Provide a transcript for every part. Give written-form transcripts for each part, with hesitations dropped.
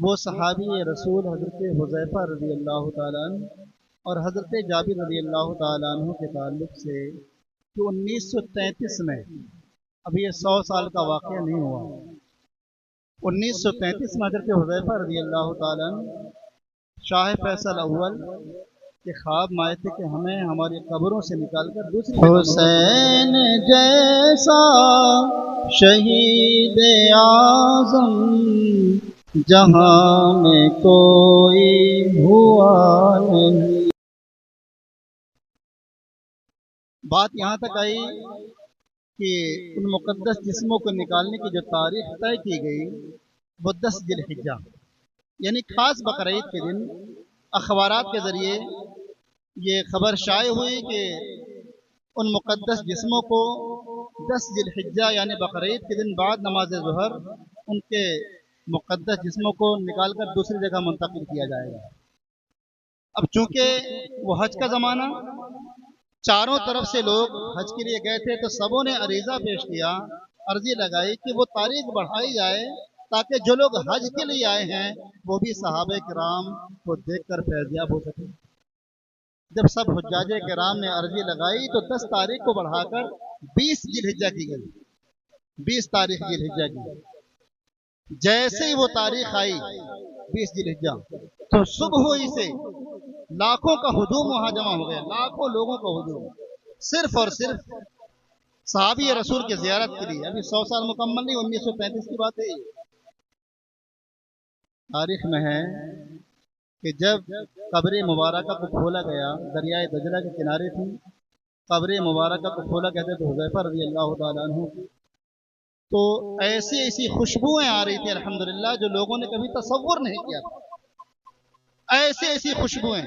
وہ صحابی رسول حضرت حذیفہ رضی اللہ تعالیٰ عنہ اور حضرت جابر رضی اللہ تعالیٰ عنہ کے تعلق سے کہ 1933 میں، ابھی یہ 100 سال کا واقعہ نہیں ہوا، 1933 میں حضرت حذیفہ رضی اللہ تعالیٰ عنہ شاہ فیصل اول کے خواب میں آئے تھے کہ ہمیں ہماری قبروں سے نکال کر دوسری حسین جیسا شہید اعظم جہاں میں کوئی ہوا نہیں۔ بات یہاں تک آئی کہ ان مقدس جسموں کو نکالنے کی جو تاریخ طے کی گئی وہ 10 ذی الحجہ، یعنی خاص بقرعید کے دن اخبارات کے ذریعے یہ خبر شائع ہوئی کہ ان مقدس جسموں کو 10 ذی الحجہ یعنی بقرعید کے دن بعد نماز ظہر ان کے مقدس جسموں کو نکال کر دوسری جگہ منتقل کیا جائے گا۔ اب چونکہ وہ حج کا زمانہ، چاروں طرف سے لوگ حج کے لیے گئے تھے، تو سبوں نے عریضہ پیش کیا، عرضی لگائی کہ وہ تاریخ بڑھائی جائے تاکہ جو لوگ حج کے لیے آئے ہیں وہ بھی صحابہ کرام کو دیکھ کر فیضیاب ہو سکے۔ جب سب حجاج کرام نے عرضی لگائی تو 10 تاریخ کو بڑھا کر 20 ذی الحجہ کی گئی، 20 تاریخ ذی الحجہ کی۔ جیسے ہی وہ تاریخ آئی 20 ذی الحجہ تو صبح ہی سے لاکھوں کا ہجوم وہاں جمع ہو گیا، لاکھوں لوگوں کا ہجوم، صرف اور صرف صحابی رسول کی زیارت کے لیے۔ ابھی 100 سال مکمل نہیں، 1935 کی بات ہے۔ تاریخ میں ہے کہ جب قبر مبارکہ کو کھولا گیا، دریائے دجلہ کے کنارے تھی، قبر مبارکہ کو کھولا گیا تو حذیفہ رضی اللہ تعالیٰ عنہ، تو ایسی ایسی خوشبوئیں آ رہی تھی الحمدللہ جو لوگوں نے کبھی تصور نہیں کیا تھا، ایسی ایسی خوشبوئیں۔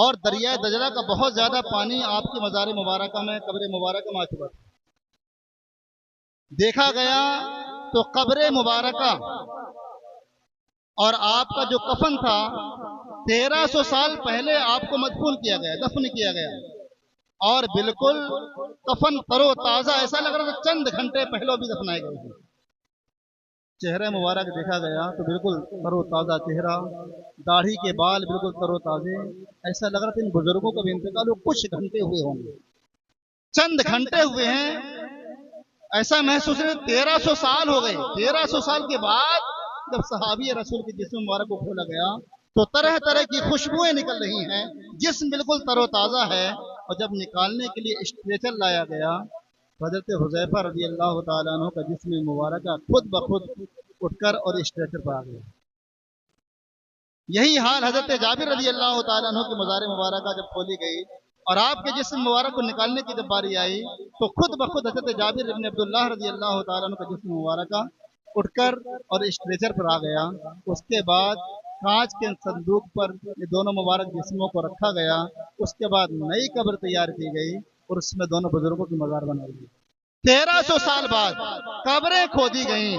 اور دریائے دجلہ کا بہت زیادہ پانی آپ کی مزار مبارکہ میں، قبر مبارکہ میں آ چکا تھا۔ دیکھا گیا تو قبر مبارکہ اور آپ کا جو کفن تھا 1300 سال پہلے آپ کو مدفون کیا گیا، دفن کیا گیا، اور بالکل کفن ترو تازہ، ایسا لگ رہا تھا چند گھنٹے پہلے بھی دفنائے گئے تھے۔ چہرہ مبارک دیکھا گیا تو بالکل ترو تازہ چہرہ، داڑھی کے بال بالکل ترو تازے، ایسا لگ رہا تھا ان بزرگوں کا بھی انتقال کچھ گھنٹے ہوئے ہوں گے، چند گھنٹے ہوئے ہیں، ایسا محسوس ہے 1300 سال ہو گئے۔ 1300 سال کے بعد جب صحابی رسول کے جسم مبارک کو کھولا گیا تو طرح طرح کی خوشبوئیں نکل رہی ہیں، جسم بالکل تر و تازہ ہے، اور جب نکالنے کے لیے اسٹریچر لایا گیا حضرت حذیفہ رضی اللہ تعالیٰ عنہ کا جسم مبارکہ خود بخود اٹھ کر اور اسٹریچر پر آ گیا۔ یہی حال حضرت جابر رضی اللہ تعالیٰ عنہ کی مزار مبارکہ جب کھولی گئی اور آپ کے جسم مبارک کو نکالنے کی جب باری آئی تو خود بخود حضرت جابر ابن عبداللہ رضی اللہ تعالیٰ عنہ کا جسم مبارکہ اٹھ کر اور اسٹریچر پر آ گیا۔ اس کے بعد کانچ کے صندوق پر یہ دونوں مبارک جسموں کو رکھا گیا، اس کے بعد نئی قبر تیار کی گئی اور اس میں دونوں بزرگوں کی مزار بنائی گئی۔ 1300 سال بعد قبریں کھودی گئیں،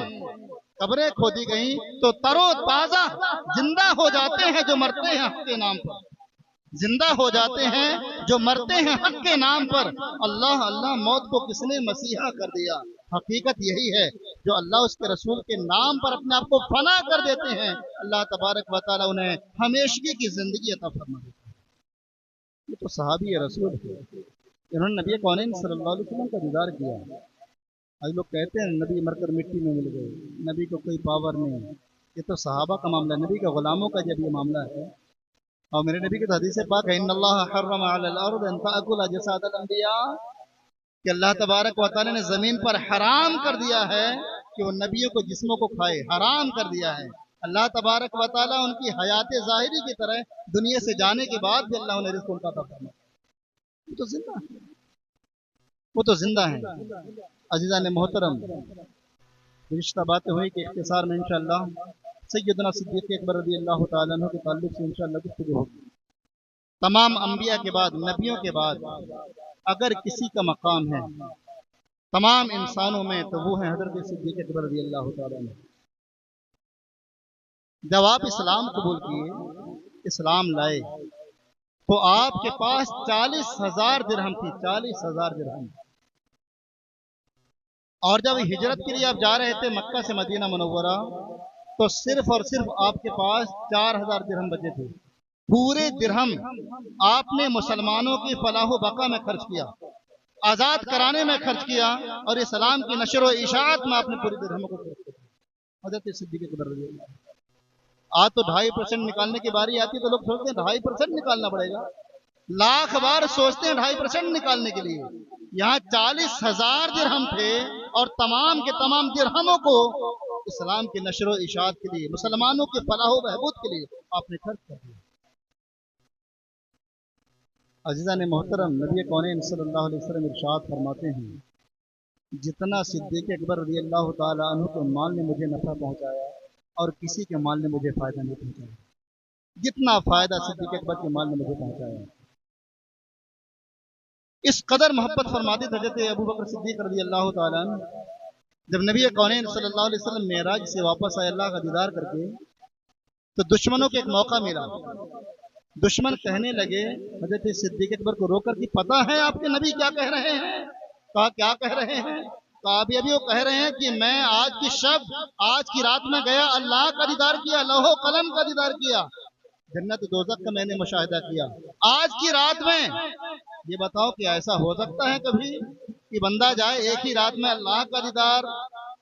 قبریں کھودی گئیں تو ترو تازہ زندہ ہو جاتے ہیں جو مرتے ہیں حق کے نام پر، زندہ ہو جاتے ہیں جو مرتے ہیں حق کے نام پر۔ اللہ اللہ، موت کو کس نے مسیحا کر دیا؟ حقیقت یہی ہے، جو اللہ اس کے رسول کے نام پر اپنے آپ کو فنا کر دیتے ہیں، اللہ تبارک و تعالیٰ انہیں ہمیشگی کی زندگی عطا فرما دیتا ہے۔ یہ تو صحابی رسول ہے، انہوں نے نبی کونین صلی اللہ علیہ وسلم کا دیدار کیا۔ آج لوگ کہتے ہیں نبی مر کر مٹی میں مل گئے، نبی کو کوئی پاور نہیں، یہ تو صحابہ کا معاملہ ہے، نبی کے غلاموں کا جب یہ معاملہ ہے۔ اور میرے نبی کی تو حدیث پاک ہے ان اللہ حرم علی الارض ان تاکل اجساد الانبیاء، کہ اللہ تبارک و تعالی نے زمین پر حرام کر دیا ہے کہ وہ نبیوں کو جسموں کو کھائے، حرام کر دیا ہے۔ اللہ تبارک و تعالی ان کی حیات ظاہری کی طرح دنیا سے جانے کے بعد بھی اللہ انہیں رزق ان کا عطا فرماتا ہے۔ وہ تو زندہ ہے، وہ تو زندہ ہے۔ عزیزان محترم، رشتہ باتیں ہوئی کہ اختصار میں انشاءاللہ سیدنا صدیق اکبر رضی اللہ تعالیٰ عنہ کے تعلق سے انشاءاللہ گفتگو ہوگی۔ تمام انبیاء کے بعد، نبیوں کے بعد اگر کسی کا مقام ہے تمام انسانوں میں تو وہ ہے حضرت صدیق اکبر رضی اللہ تعالیٰ عنہ۔ جب آپ اسلام قبول کیے، اسلام لائے، تو آپ کے پاس 40,000 درہم تھی، 40,000 درہم۔ اور جب ہجرت کے لیے آپ جا رہے تھے مکہ سے مدینہ منورہ تو صرف اور صرف آپ کے پاس 4000 درہم بچے تھے. پورے درہم آپ نے مسلمانوں کی فلاح و بقا میں خرچ کیا، آزاد کرانے میں خرچ کیا، اور اسلام کی نشر و اشاعت میں آپ نے پوری درہموں کو خرچ کیا. حضرت صدیق اکبر رضی اللہ عنہ. آج تو 2.5% نکالنے کی باری آتی تو لوگ سوچتے ہیں 2.5% نکالنا پڑے گا، لاکھ بار سوچتے ہیں 2.5% نکالنے کے لیے. یہاں 40,000 درہم تھے اور تمام کے تمام درہموں کو اسلام کی نشر و اشاعت کے لیے، مسلمانوں کے فلاح و بہبود کے لیے آپ نے خرچ کر دیا. عزیزان محترم، نبی کونین صلی اللہ علیہ وسلم ارشاد فرماتے ہیں جتنا صدیق اکبر رضی اللہ تعالی عنہ کے مال نے مجھے نفع پہنچایا اور کسی کے مال نے مجھے فائدہ نہیں پہنچایا، جتنا فائدہ صدیق اکبر کے مال نے مجھے پہنچایا. اس قدر محبت فرماتے تھے حضرت ابو بکر صدیق رضی اللہ تعالی عنہ. جب نبی کونین صلی اللہ علیہ وسلم معراج سے واپس آئے اللہ کا دیدار کر کے، تو دشمنوں کو ایک موقع ملا. دشمن کہنے لگے حضرت صدیق اکبر کو روک کر کہ پتہ ہے آپ کے نبی کیا کہہ رہے ہیں؟ کہا کیا کہہ رہے ہیں؟ کہا ابھی وہ کہہ رہے ہیں کہ میں آج کی شب، آج کی رات میں گیا، اللہ کا دیدار کیا، لوح و قلم کا دیدار کیا، جنت دوزخ کا میں نے مشاہدہ کیا آج کی رات میں. یہ بتاؤ کہ ایسا ہو سکتا ہے کبھی کہ بندہ جائے ایک ہی رات میں اللہ کا دیدار،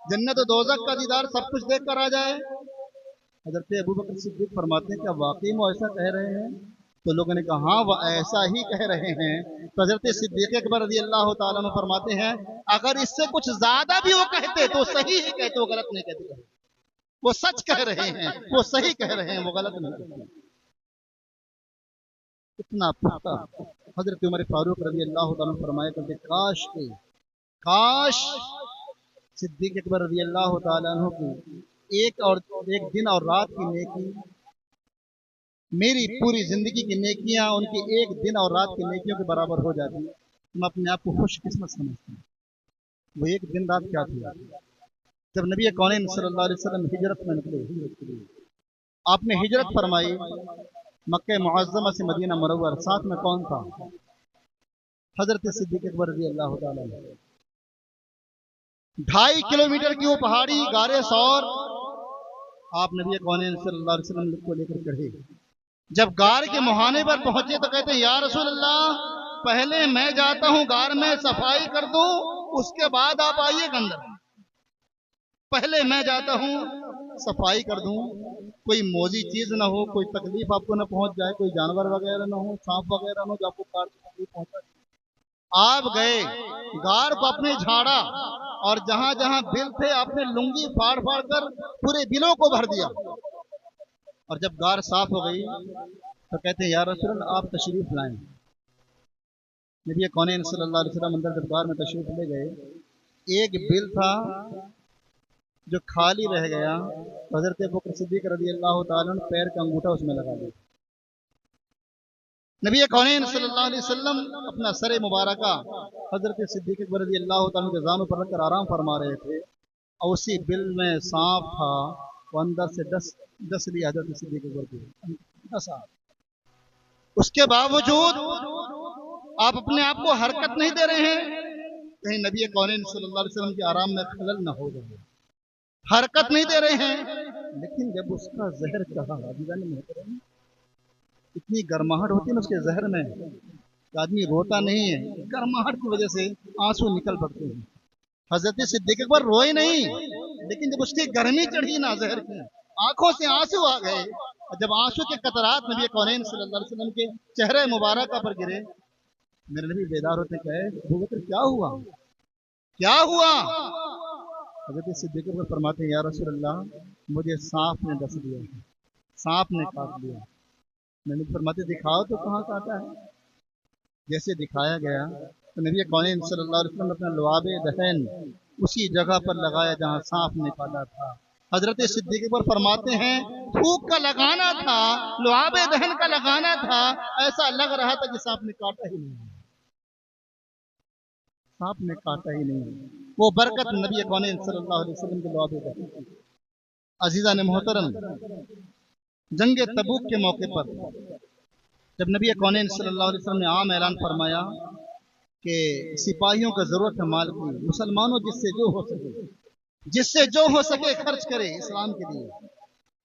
جنت و دوزخ کا دیدار، سب کچھ دیکھ کر آ جائے؟ حضرت ابو بکر صدیق فرماتے ہیں کہ واقعی وہ ایسا کہہ رہے ہیں؟ تو لوگوں نے کہا ہاں وہ ایسا ہی کہہ رہے ہیں. تو حضرت صدیق اکبر رضی اللہ تعالیٰ عنہ فرماتے ہیں اگر اس سے کچھ زیادہ بھی وہ کہتے تو صحیح ہی کہتے، وہ غلط نہیں کہتے. وہ سچ کہہ رہے ہیں، وہ صحیح کہہ رہے ہیں، وہ غلط نہیں کہتے. اتنا پختہ حضرت عمر فاروق رضی اللہ تعالیٰ عنہ فرمایا کرتے کاش صدیق اکبر رضی اللہ تعالیٰ عنہ کی ایک دن اور رات کی نیکی میری پوری زندگی کی نیکیاں ان کی ایک دن اور رات کی نیکیوں کے برابر ہو جاتی. میں اپنے آپ کو خوش قسمت سمجھتا ہوں. وہ ایک دن رات کیا تھی؟ جب نبی کونین صلی اللہ علیہ وسلم ہجرت میں نکلے، ہجرت کے لیے آپ نے ہجرت فرمائی مکہ معظمہ سے مدینہ منور. ساتھ میں کون تھا؟ حضرت صدیق اکبر رضی اللہ تعالیٰ عنہ. 2.5 کلومیٹر کی وہ پہاڑی غار ثور آپ نبی کونین صلی اللہ علیہ وسلم کو لے کر چڑھے. جب غار کے مہانے پر پہنچے تو کہتے ہیں یا رسول اللہ پہلے میں جاتا ہوں غار میں صفائی کر دوں، اس کے بعد آپ آئیے اندر. پہلے میں جاتا ہوں صفائی کر دوں، کوئی موذی چیز نہ ہو، کوئی تکلیف آپ کو نہ پہنچ جائے، کوئی جانور وغیرہ نہ ہو، سانپ وغیرہ نہ ہو جو آپ کو کاٹ کے تکلیف پہنچائے. آپ گئے غار کو اپنے جھاڑا اور جہاں جہاں بل تھے آپ نے لنگی پھاڑ پھاڑ کر پورے بلوں کو بھر دیا. اور جب غار صاف ہو گئی تو کہتے ہیں یا رسول اللہ آپ تشریف لائیں. نبی کونین صلی اللہ علیہ وسلم اندر جب غار میں تشریف لے گئے، ایک بل تھا جو خالی رہ گیا. حضرت ابوبکر صدیق رضی اللہ تعالیٰ عنہ پیر کا انگوٹھا اس میں لگا دیا. نبی کونین صلی اللہ علیہ وسلم اپنا سر مبارکہ حضرت صدیق اکبر رضی اللہ تعالیٰ عنہ کے زانوں پر رکھ کر آرام فرما رہے تھے، اور اسی بل میں سانپ تھا، وہ اندر سے ڈس لیا حضرت صدیق اکبر کو. اس کے باوجود آپ اپنے آپ کو حرکت نہیں دے رہے ہیں کہیں نبی کونین صلی اللہ علیہ وسلم کے آرام میں خلل نہ ہو جائے، حرکت نہیں دے رہے ہیں. لیکن جب اس کا زہر چڑھا، اتنی گرماہٹ ہوتی ہے نا اس کے زہر میں کہ آدمی روتا نہیں ہے، گرماہٹ کی وجہ سے آنسو نکل پڑتے ہیں. حضرت صدیق اکبر روئے نہیں، لیکن جب اس کی گرمی چڑھی نا زہر کی، آنکھوں سے آنسو آ گئے. جب آنسو کے قطرات نبی کونین صلی اللہ علیہ وسلم کے چہرے مبارکہ پر گرے، میرے نبی بیدار ہوتے کہے ابو بکر کیا ہوا کیا ہوا؟ حضرت صدیق اکبر فرماتے ہیں یا رسول اللہ مجھے سانپ نے ڈس لیا، سانپ نے کاٹ لیا. میں نے فرماتے دکھاؤ تو کہاں کاٹا ہے. جیسے دکھایا گیا تو نبی کونین صلی اللہ علیہ وسلم نے اپنا لعاب دہن اسی جگہ پر لگایا جہاں سانپ نے کاٹا تھا. حضرت صدیق اکبر فرماتے ہیں تھوک کا لگانا تھا، لعاب دہن کا لگانا تھا، ایسا لگ رہا تھا کہ سانپ نے کاٹا ہی نہیں، سانپ نے کاٹا ہی نہیں. وہ برکت نبی کونین صلی اللہ علیہ وسلم کے لعاب دہن کی. عزیزان محترم، جنگ تبوک کے موقع پر جب نبی کونین صلی اللہ علیہ وسلم نے عام اعلان فرمایا کہ سپاہیوں کا ضرورت ہے مال کی، مسلمانوں جس سے جو ہو سکے خرچ کرے اسلام کے لیے،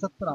17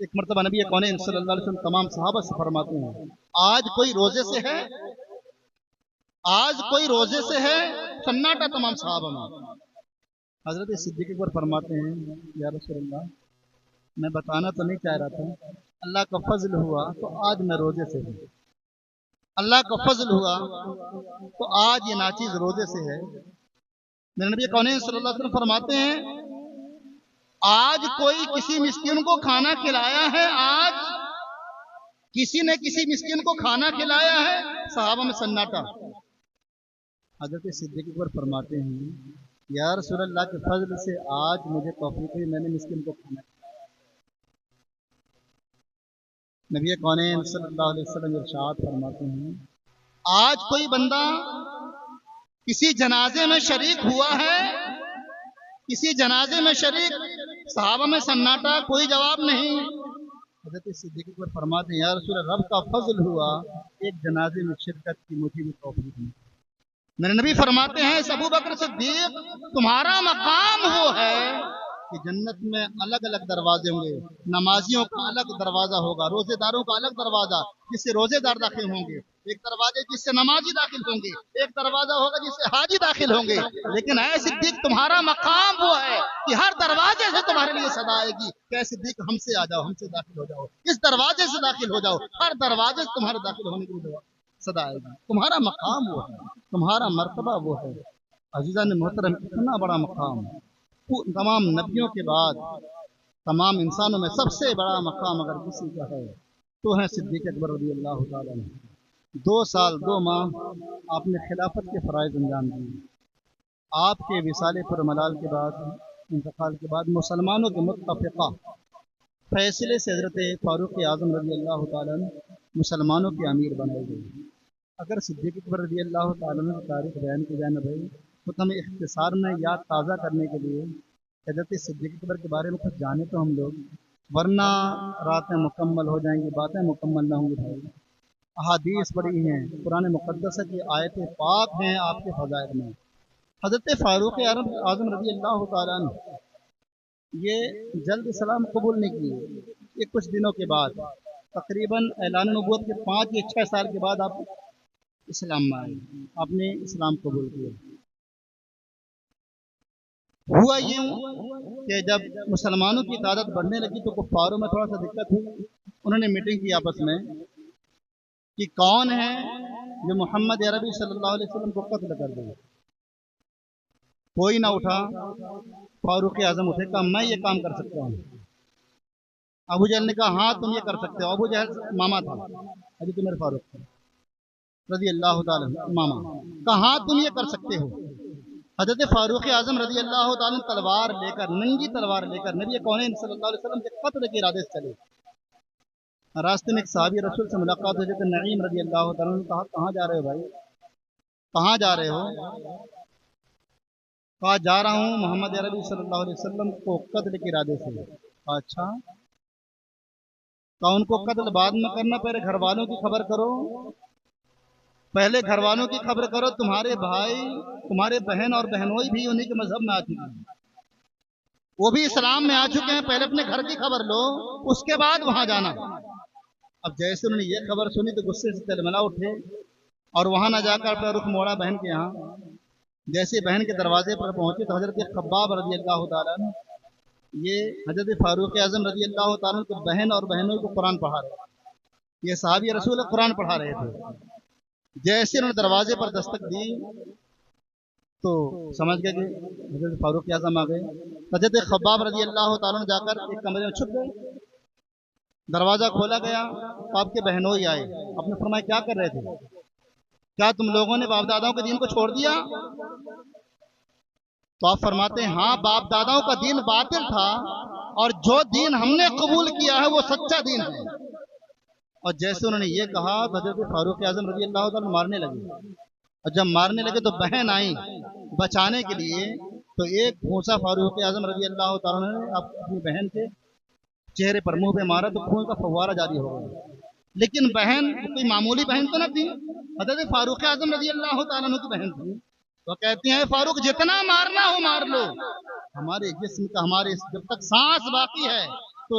ایک مرتبہ نبی کونین صلی اللہ علیہ وسلم تمام صحابہ سے فرماتے ہیں آج کوئی روزے سے ہے، آج کوئی روزے سے ہے؟ سناٹا تمام صحابہ میں۔ حضرت صدیق اکبر فرماتے ہیں یا رسول اللہ میں بتانا تو نہیں چاہ رہا تھا، اللہ کا فضل ہوا تو آج میں روزے سے ہوں، اللہ کا فضل ہوا تو آج یہ ناچیز روزے سے ہے۔ میرے نبی کونین صلی اللہ علیہ وسلم فرماتے ہیں آج کوئی کسی مسکین کو کھانا کھلایا ہے، آج کسی نے کسی مسکین کو کھانا کھلایا ہے؟ صحابہ میں سناٹا۔ حضرت صدیق اکبر فرماتے ہیں یا رسول اللہ کے فضل سے آج مجھے توفیق ہوئی، میں نے مسکین کو کھانا کھلایا۔ نبی کونین صلی اللہ علیہ وسلم ارشاد فرماتے ہیں آج کوئی بندہ کسی جنازے میں شریک ہوا ہے، کسی جنازے میں شریک، صحابہ میں سناٹا، کوئی جواب نہیں۔ حضرت صدیق اکبر فرماتے ہیں یا رسول اللہ رب کا فضل ہوا ایک جنازے میں شرکت کی مجھے بھی توفیق دی۔ میرے نبی فرماتے ہیں ابو بکر صدیق تمہارا مقام وہ ہے کہ جنت میں الگ الگ دروازے ہوں گے، نمازیوں کا الگ دروازہ ہوگا، روزے داروں کا الگ دروازہ جس سے روزے دار داخل ہوں گے، ایک دروازے جس سے نمازی داخل ہوں گے، ایک دروازہ ہوگا جس سے حاجی داخل ہوں گے۔ لیکن اے صدیق تمہارا مقام وہ ہے کہ ہر دروازے سے تمہارے لیے صدا آئے گی کہ اے صدیق ہم سے آ جاؤ، ہم سے داخل ہو جاؤ، اس دروازے سے داخل ہو جاؤ، ہر دروازے سے تمہارے داخل ہونے کی صدا آئے گی۔ تمہارا مقام وہ ہے، تمہارا مرتبہ وہ ہے۔ عزیزان محترم اتنا بڑا مقام، تمام نبیوں کے بعد تمام انسانوں میں سب سے بڑا مقام اگر کسی کا ہے تو ہے صدیق اکبر رضی اللہ تعالیٰ عنہ۔ 2 سال 2 ماہ آپ نے خلافت کے فرائض انجام دیے۔ آپ کے وصال پر ملال کے بعد، انتقال کے بعد مسلمانوں کے متفقہ فیصلے سے حضرت فاروق اعظم رضی اللہ تعالیٰ عنہ مسلمانوں کے امیر بنائے گئے۔ اگر صدیق اکبر رضی اللہ تعالیٰ عنہ کی تاریخ بیان کی جائے نہ بھائی تو ہمیں اختصار میں یاد تازہ کرنے کے لیے حضرت صدیق اکبر کے بارے میں کچھ جانے تو ہم لوگ، ورنہ راتیں مکمل ہو جائیں گی، باتیں مکمل نہ ہوں گی بھائی۔ احادیث پڑھی ہیں، قرآن مقدس کی آیت پاک ہیں آپ کے فضائل میں۔ حضرت فاروق اعظم رضی اللہ تعالیٰ عنہ یہ جلد اسلام قبول نہیں کیے، یہ کچھ دنوں کے بعد تقریباً اعلان نبوت کے 5 یا 6 سال کے بعد آپ اسلام میں آئے، آپ نے اسلام قبول کیا۔ ہوا یوں کہ جب مسلمانوں کی تعداد بڑھنے لگی تو کفاروں میں تھوڑا سا دقت ہوئی، انہوں نے میٹنگ کی آپس میں کہ کون ہے جو محمد عربی صلی اللہ علیہ وسلم کو قتل کر دے۔ کوئی نہ اٹھا، فاروق اعظم اٹھے، کہا میں یہ کام کر سکتا ہوں۔ ابو جہل نے کہا ہاں تم یہ کر سکتے ہو، ابو جہل ماما تھا ابھی تو میرے فاروق تھا رضی اللہ تعالیٰ ماما، کہا ہاں تم یہ کر سکتے ہو۔ حضرت فاروق اعظم رضی اللہ تعالیٰ تلوار لے کر، ننگی تلوار لے کر نبی کونین صلی اللہ علیہ وسلم کے قتل کے ارادے سے چلے۔ راستے میں ایک صحابی رسول سے ملاقات ہوئی، حضرت نعیم رضی اللہ تعالیٰ نے کہا کہاں جا رہے ہو بھائی، کہاں جا رہے ہو؟ کہا جا رہا ہوں محمد عربی صلی اللہ علیہ وسلم کو قتل کے ارادے سے۔ کہا اچھا، کہا ان کو قتل بعد میں کرنا، پہلے گھر والوں کی خبر کرو، پہلے گھر والوں کی خبر کرو، تمہارے بھائی تمہارے بہن اور بہنوئی بھی انہی کے مذہب میں آ چکے ہیں، وہ بھی اسلام میں آ چکے ہیں، پہلے اپنے گھر کی خبر لو اس کے بعد وہاں جانا۔ اب جیسے انہوں نے یہ خبر سنی تو غصے سے تلملا اٹھے اور وہاں نہ جا کر اپنا رخ موڑا بہن کے یہاں۔ جیسے بہن کے دروازے پر پہنچے تو حضرت خباب رضی اللہ تعالیٰ عنہ یہ حضرت فاروق اعظم رضی اللہ تعالیٰ عنہ بہن اور بہنوں کو قرآن پڑھا رہے تھے، یہ صحابی رسول قرآن پڑھا رہے تھے۔ جیسے انہوں نے دروازے پر دستک دی تو سمجھ گئے کہ حضرت فاروق اعظم آ گئے۔ حضرت خباب رضی اللہ تعالیٰ نے جا کر ایک کمرے میں چھپ گئے، دروازہ کھولا گیا تو آپ کے بہنوئی آئے، آپ نے فرمایا کیا کر رہے تھے، کیا تم لوگوں نے باپ داداؤں کے دین کو چھوڑ دیا؟ تو آپ فرماتے ہیں ہاں باپ داداؤں کا دین باطل تھا اور جو دین ہم نے قبول کیا ہے وہ سچا دین ہے۔ اور جیسے انہوں نے یہ کہا تو حضرت فاروق اعظم رضی اللہ تعالیٰ مارنے لگے، اور جب مارنے لگے تو بہن آئیں بچانے کے لیے، تو ایک پھونسا فاروق اعظم رضی اللہ تعالیٰ نے اپنی بہن کے چہرے پر منہ پہ مارا تو خون کا فوارہ جاری ہو گیا۔ لیکن بہن کوئی معمولی بہن تو نہ تھی، حضرت فاروق اعظم رضی اللہ تعالیٰ عنہ کی بہن تھی۔ تو کہتی ہیں فاروق جتنا مارنا ہو مار لو، ہمارے جسم کا، ہمارے جب تک سانس باقی ہے تو